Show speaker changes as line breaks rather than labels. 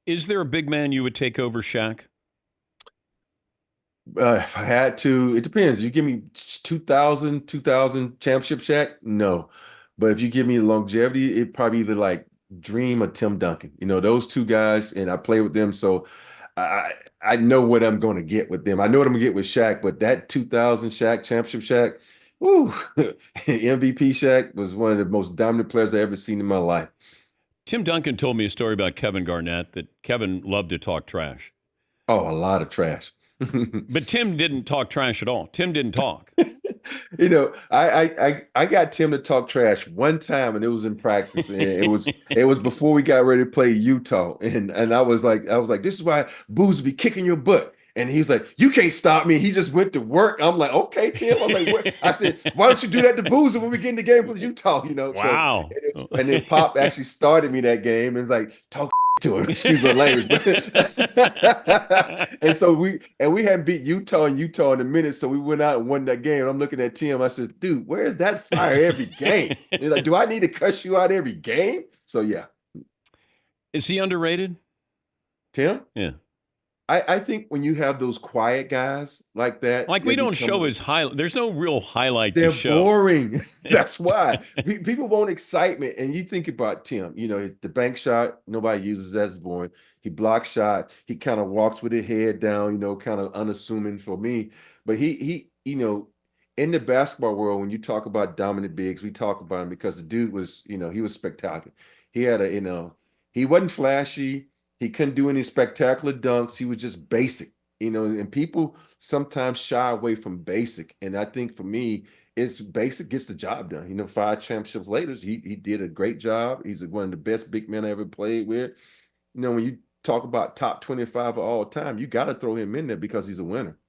Is there a big man you would take over Shaq?
If I had to, it depends. You give me 2000 championship Shaq? No. But if you give me longevity, it probably either like Dream or Tim Duncan. Those two guys, and I play with them, so I I know what I'm going to get with them. I know what I'm going to get with Shaq, but that 2000 Shaq, championship Shaq, woo, MVP Shaq was one of the most dominant players I ever seen in my life.
Tim Duncan told me a story about Kevin Garnett that Kevin loved to talk trash.
Oh, a lot of trash.
But Tim didn't talk trash at all. Tim didn't talk.
I got Tim to talk trash one time, and it was in practice, and it was before we got ready to play Utah, and I was like, this is why Booze be kicking your butt. And he's like, you can't stop me. He just went to work. I'm like, okay, Tim. I'm like, what? I said, why don't you do that to Boozer when we get in the game with Utah? So
Wow.
and then Pop actually started me that game and was like, talk to him. Excuse my language. And so we hadn't beat Utah in a minute. So we went out and won that game. And I'm looking at Tim. I said, dude, where's that fire every game? He's like, do I need to cuss you out every game? So yeah.
Is he underrated?
Tim,
Yeah.
I think when you have those quiet guys like that,
Like
they
we don't show
become
his highlight. There's no real highlight to
they're
show.
boring. That's why people want excitement. And you think about Tim, the bank shot, nobody uses that as boring. He blocks shot. He kind of walks with his head down, kind of unassuming for me. But in the basketball world, when you talk about dominant bigs, we talk about him because the dude was, he was spectacular. He had he wasn't flashy. He couldn't do any spectacular dunks. He was just basic, and people sometimes shy away from basic. And I think for me, it's basic gets the job done. 5 championships later, he did a great job. He's one of the best big men I ever played with. When you talk about top 25 of all time, you got to throw him in there because he's a winner.